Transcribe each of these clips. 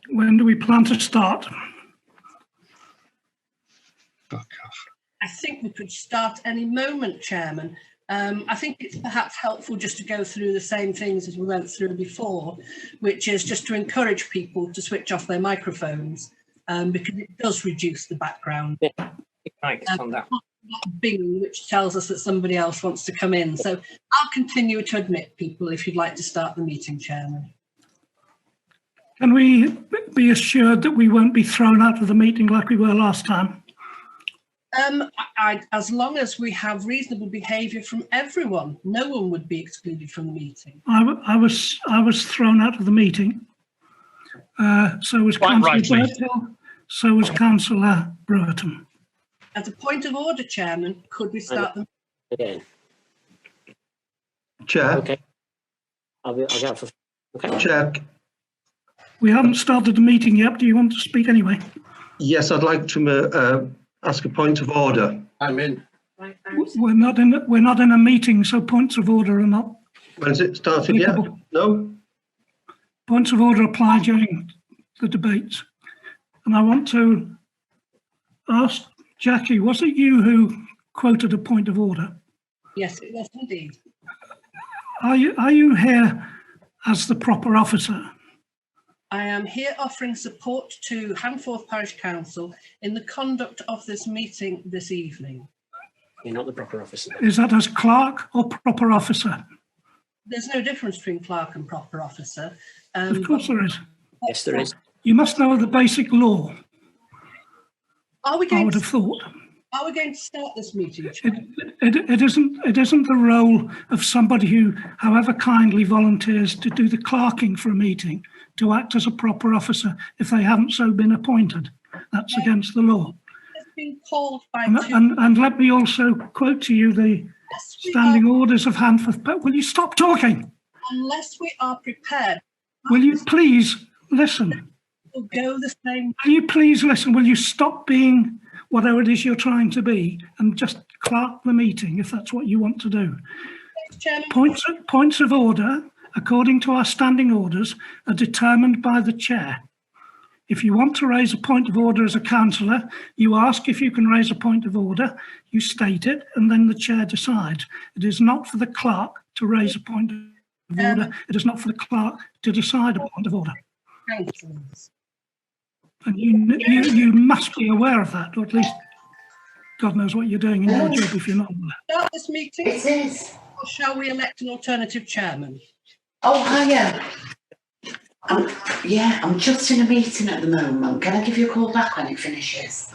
When do we plan to start? I think we could start any moment, Chairman. I think it's perhaps helpful just to go through the same things as we went through before, which is just to encourage people to switch off their microphones, because it does reduce the background. Yeah, on that. Bing, which tells us that somebody else wants to come in. So I'll continue to admit people if you'd like to start the meeting, Chairman. Can we be assured that we won't be thrown out of the meeting like we were last time? As long as we have reasonable behaviour from everyone, no one would be excluded from the meeting. I was thrown out of the meeting. So was Councillor Birthill, so was Councillor Brewerton. As a point of order, Chairman, could we start the Again. Chair. Okay. I'll go for. Okay. Chair. We haven't started the meeting yet. Do you want to speak anyway? Yes, I'd like to ask a point of order. I'm in. We're not in a meeting, so points of order are not. When's it started yet? No. Points of order apply during the debates, and I want to ask Jackie, was it you who quoted a point of order? Yes, it was indeed. Are you here as the proper officer? I am here offering support to Handforth Parish Council in the conduct of this meeting this evening. You're not the proper officer. Is that as clerk or proper officer? There's no difference between clerk and proper officer. Of course there is. Yes, there is. You must know the basic law. Are we I going would to, have thought. are we going to start this meeting, Chair? It isn't the role of somebody who, however kindly, volunteers to do the clerking for a meeting to act as a proper officer if they haven't so been appointed. That's against the law. It's been called by And let me also quote to you the standing orders of Handforth. But will you stop talking? Unless we are prepared. Will you please listen? We'll go the same. Will you please listen? Will you stop being whatever it is you're trying to be and just clerk the meeting if that's what you want to do? Chairman. Points of order, according to our standing orders, are determined by the chair. If you want to raise a point of order as a councillor, you ask if you can raise a point of order, you state it, and then the chair decides. It is not for the clerk to raise a point of order. It is not for the clerk to decide a point of order. Councillors. And you must be aware of that, or at least God knows what you're doing in your job if you're not aware. Start this meeting. It is. Or shall we elect an alternative chairman? Oh, hiya. I'm just in a meeting at the moment. Can I give you a call back when it finishes?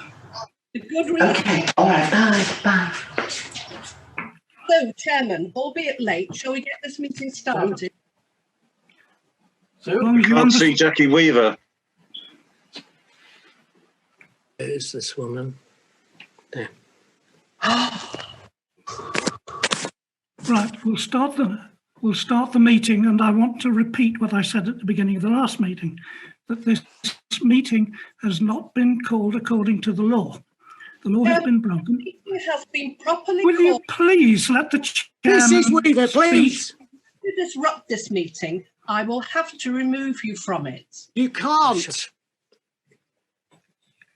The good reason. Okay, all right, bye. So, Chairman, albeit late, shall we get this meeting started? As long as you Can't see understand. Jackie Weaver. Who's this woman? There. Right, we'll start the meeting, and I want to repeat what I said at the beginning of the last meeting, that this meeting has not been called according to the law. The law has been broken. It has been properly Will you called. please let the chairman Mrs. Weaver, please. speak? If you disrupt this meeting, I will have to remove you from it. You can't.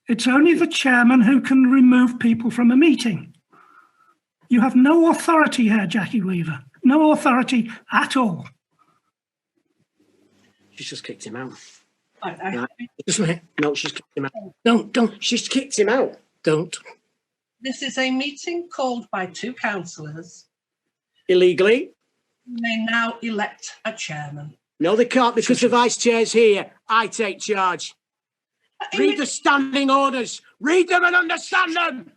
It's only the chairman who can remove people from a meeting. You have no authority here, Jackie Weaver. No authority at all. She's just kicked him out. I- Just a minute. No, she's kicked him out. Don't. She's kicked him out. Don't. This is a meeting called by two councillors. Illegally? They now elect a chairman. No, they can't because the vice chair's here. I take charge. Read the standing orders. Read them and understand them.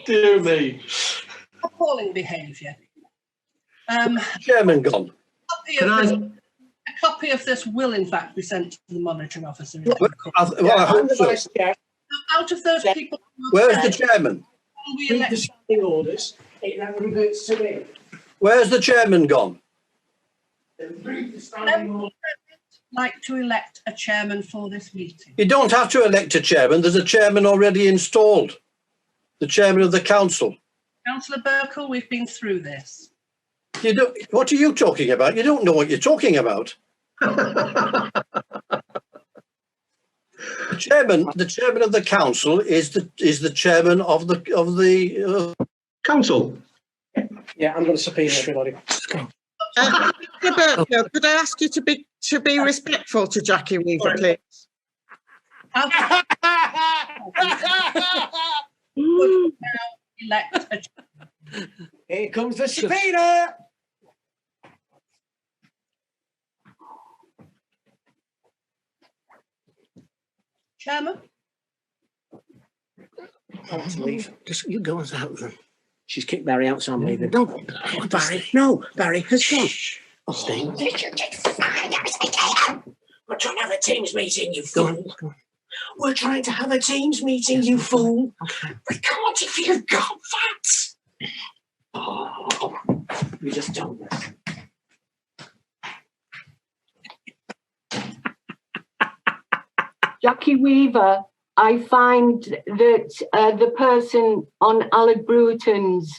Dear me. Appalling behaviour. Chairman gone. A copy of this will, in fact, be sent to the monitoring officer. I hope so. Vice chair. Out of those people, Where's the chairman? we Read elect the standing orders. It then reverts to me. Where's the chairman gone? Read the standing orders. like to elect a chairman for this meeting. You don't have to elect a chairman. There's a chairman already installed. The chairman of the council. Councillor Burkle, we've been through this. You don't, what are you talking about? You don't know what you're talking about. The chairman of the council is the chairman of the Council. Yeah, I'm going to subpoena everybody. Roberto, could I ask you to be respectful to Jackie Weaver, please? Elect a Here comes the subpoena. chairman. I want to leave. Just you go and out then. She's kicked Barry out, so I'm leaving. No, Barry. No, Barry has gone. I'll stay. We're trying to have a Teams meeting, you fool. Go on. We're trying to have a Teams meeting, you fool. Okay. We can't if you've got that. Oh, you just don't know. Jackie Weaver, I find that the person on Alec Brewerton's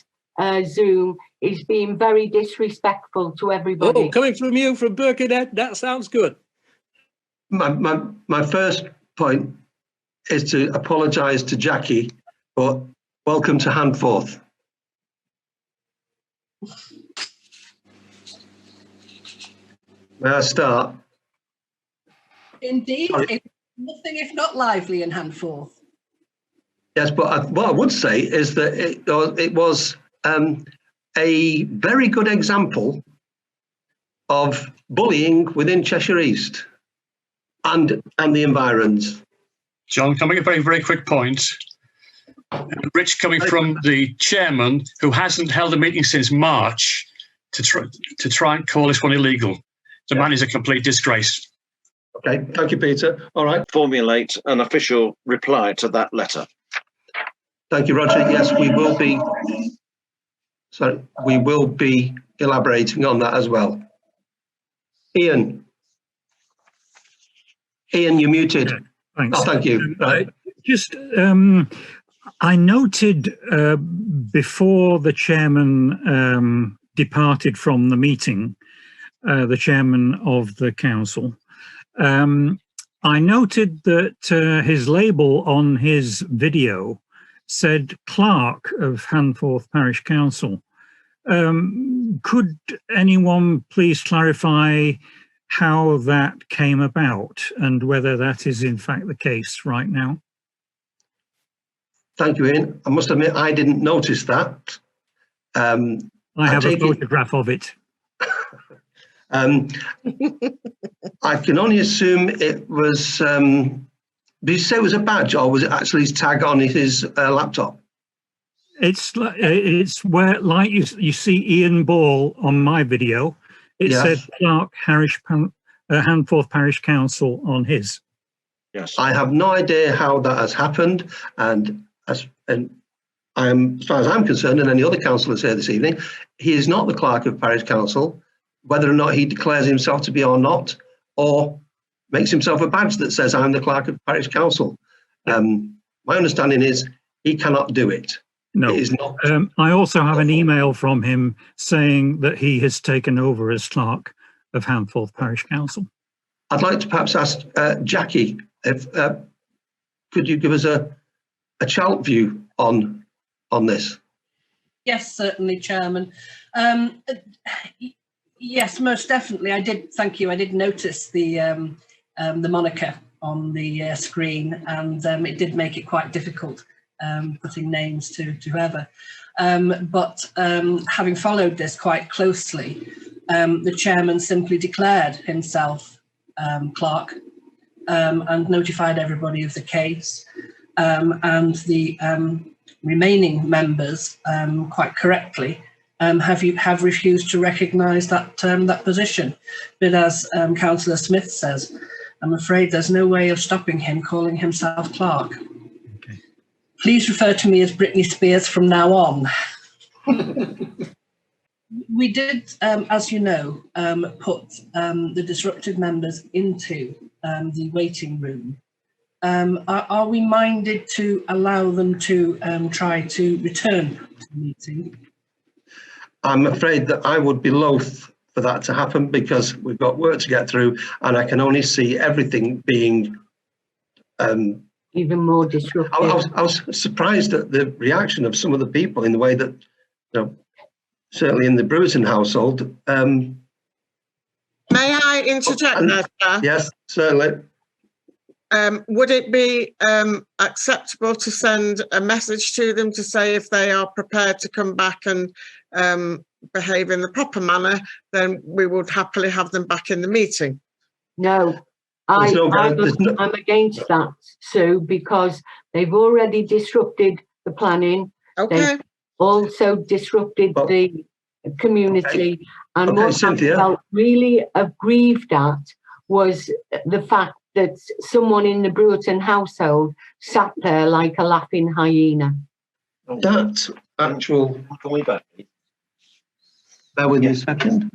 Zoom is being very disrespectful to everybody. Oh, coming from you, from Birkenhead, that sounds good. My first point is to apologise to Jackie, but welcome to Handforth. May I start? Indeed, Sorry. it's nothing if not lively in Handforth. Yes, but what I would say is that it was a very good example of bullying within Cheshire East and the environs. John, can I make a very, very quick point? Rich, coming from the chairman who hasn't held a meeting since March to try and call this one illegal. The man is a complete disgrace. Okay, thank you, Peter. All right. Formulate an official reply to that letter. Thank you, Roger. Yes, we will be. Sorry, we will be elaborating on that as well. Ian, you're muted. Thanks. Oh, thank you. Right. Just, I noted before the chairman departed from the meeting, the chairman of the council, I noted that his label on his video said Clerk of Handforth Parish Council. Could anyone please clarify how that came about and whether that is in fact the case right now? Thank you, Ian. I must admit, I didn't notice that. I have a photograph of it. I can only assume it was, did you say it was a badge or was it actually his tag on his laptop? It's where, like you see Ian Ball on my video, it Yes. said Clerk Handforth Parish Council on his. Yes. I have no idea how that has happened, and as far as I'm concerned, and any other councillors here this evening, he is not the Clerk of Parish Council, whether or not he declares himself to be or not, or makes himself a badge that says I'm the Clerk of Parish Council. My understanding is he cannot do it. No, it is not. I also have an email from him saying that he has taken over as Clerk of Handforth Parish Council. I'd like to perhaps ask Jackie, if could you give us a chart view on this? Yes, certainly, Chairman. Yes, most definitely. I did. Thank you. I did notice the moniker on the screen, and it did make it quite difficult putting names to whoever. But having followed this quite closely, the chairman simply declared himself clerk and notified everybody of the case, and the remaining members, quite correctly, have refused to recognise that that position. But as Councillor Smith says, I'm afraid there's no way of stopping him calling himself clerk. Okay. Please refer to me as Britney Spears from now on. We did, as you know, put the disruptive members into the waiting room. Are we minded to allow them to try to return to the meeting? I'm afraid that I would be loath for that to happen because we've got work to get through, and I can only see everything being even more disruptive. I was surprised at the reaction of some of the people in the way that, certainly in the Brewerton household. May I interject there, Chair? Yes, certainly. Would it be acceptable to send a message to them to say if they are prepared to come back and behave in the proper manner, then we would happily have them back in the meeting? No, I'm against that, Sue, because they've already disrupted the planning. Okay. They've also disrupted the community. And what I felt really aggrieved at was the fact that someone in the Brewerton household sat there like a laughing hyena. That actual... Can we back? Bear with me a second.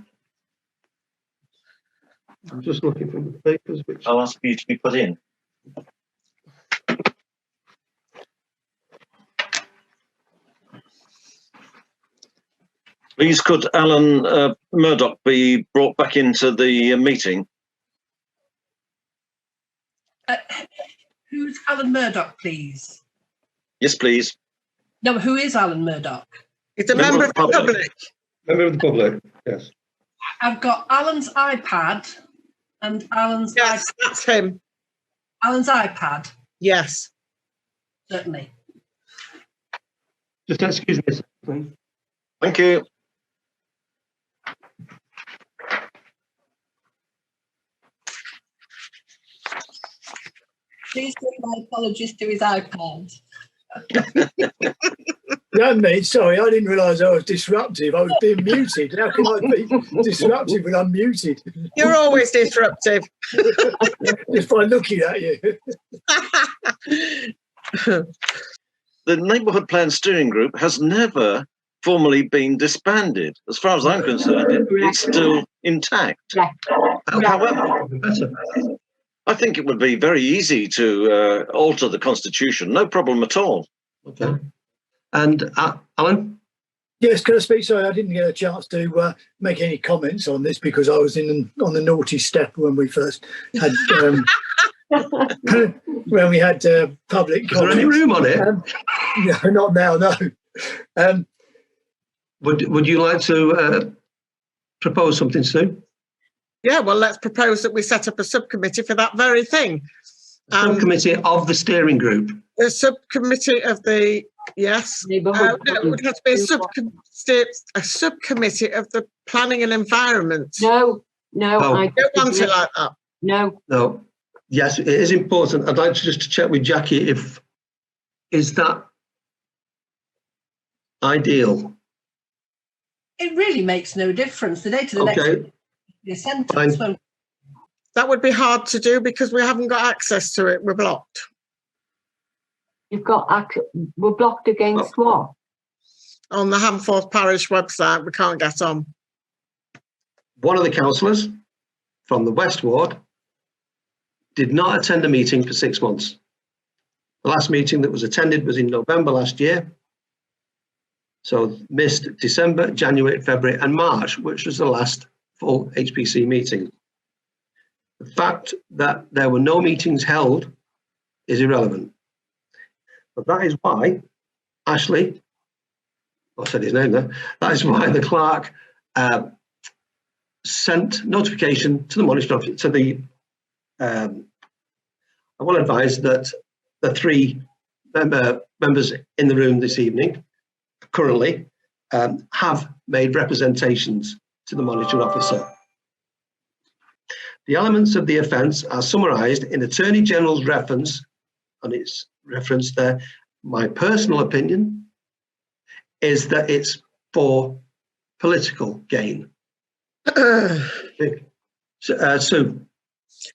I'm just looking for the papers which... I'll ask for you to be put in. Please could Alan Murdoch be brought back into the meeting? Who's Alan Murdoch, please? Yes, please. No, who is Alan Murdoch? It's a member of the public. Member of the public, yes. I've got Alan's iPad and Alan's... Yes, that's him. Alan's iPad? Yes. Certainly. Just excuse me, please. Thank you. Please give my apologies to his iPad. Yeah, mate, sorry, I didn't realise I was disruptive. I was being muted. How can I be disruptive when I'm muted? You're always disruptive. Just by looking at you. The Neighbourhood Plan Steering Group has never formally been disbanded. As far as I'm concerned, it's still intact. However, I think it would be very easy to alter the constitution. No problem at all. Okay. And Alan? Yes, can I speak? Sorry, I didn't get a chance to make any comments on this because I was on the naughty step when we first had when we had public. Is there any room on it? No, not now. No. Would you like to propose something, Sue? Yeah, well, let's propose that we set up a subcommittee for that very thing. Subcommittee of the steering group. A subcommittee of the, yes. No, it would have to be a subcommittee of the planning and environment. No, I don't want it like that. No. Yes, it is important. I'd like to just check with Jackie is that ideal? It really makes no difference. The day to the next sentence. That would be hard to do because we haven't got access to it. We're blocked. We're blocked against what? On the Hamforth Parish website, we can't get on. One of the councillors from the West Ward did not attend a meeting for 6 months. The last meeting that was attended was in November last year. So missed December, January, February and March, which was the last full HPC meeting. The fact that there were no meetings held is irrelevant. But that is why Ashley, I said his name there, that is why the clerk sent notification to the monitoring officer, to the, I will advise that the 3 members in the room this evening currently have made representations to the monitoring officer. The elements of the offence are summarised in Attorney General's reference, and it's referenced there. My personal opinion is that it's for political gain. Sue?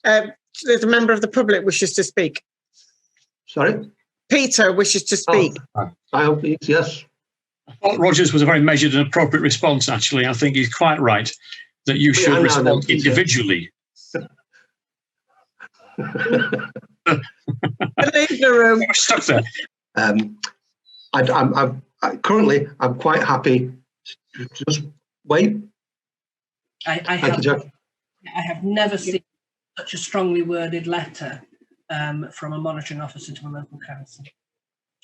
There's a member of the public wishes to speak. Sorry? Peter wishes to speak. I hope he's, yes. I thought Rogers was a very measured and appropriate response, actually. I think he's quite right that you should respond individually. Leave the room. Stuck there. Currently, I'm quite happy Just wait. I have never seen such a strongly worded letter from a monitoring officer to a local council.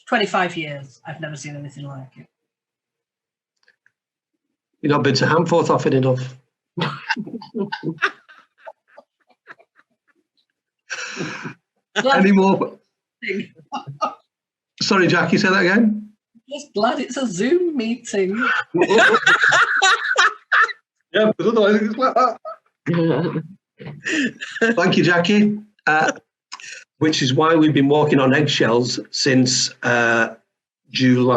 25 years, I've never seen anything like it. You've not been to Hamforth often enough. Any more? Sorry, Jackie, say that again? Just glad it's a Zoom meeting. Yeah, because otherwise it's like that. Thank you, Jackie. Which is why we've been walking on eggshells since June.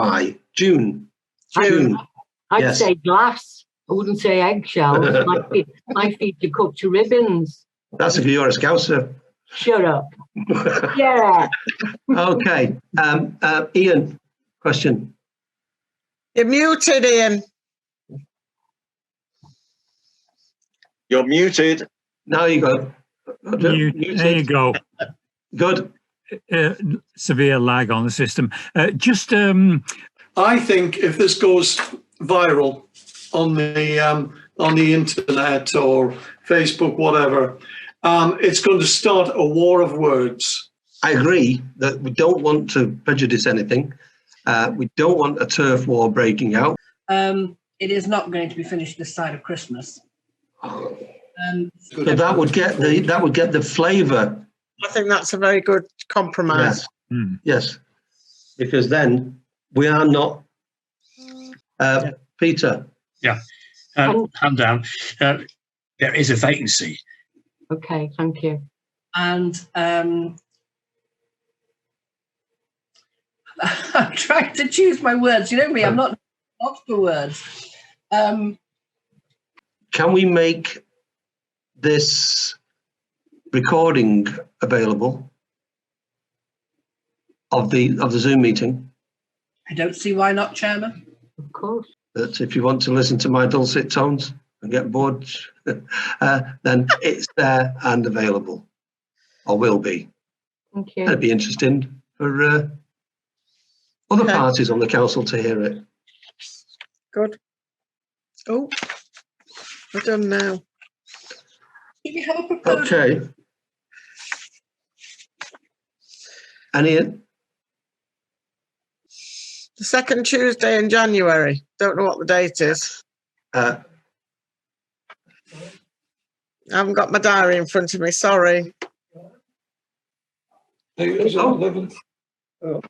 I'd Yes. say glass. I wouldn't say eggshells. My feet are cut to ribbons. That's if you're a Scouser. Shut up. Yeah. Okay. Ian, question. You're muted, Ian. You're muted. Now you go. There you go. Good. Severe lag on the system. I think if this goes viral on the internet or Facebook, whatever, it's going to start a war of words. I agree that we don't want to prejudice anything. We don't want a turf war breaking out. It is not going to be finished this side of Christmas. So that would get the flavour. I think that's a very good compromise. Yes. Yes, because then we are not. Peter. Yeah, hand down. There is a vacancy. Okay, thank you. And I'm trying to choose my words. You know me, I'm not for words. Can we make this recording available of the Zoom meeting? I don't see why not, Chairman. Of course. That if you want to listen to my dulcet tones and get bored, then it's there and available, or will be. Thank you. That'd be interesting for other parties on the council to hear it. Good. Oh, we're done now. Do you have a proposal? Okay. Any? The second Tuesday in January. Don't know what the date is. I haven't got my diary in front of me, sorry. It's 11th. Oh.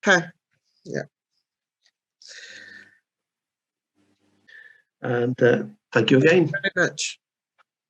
Okay. Yeah. And thank you again. Very much.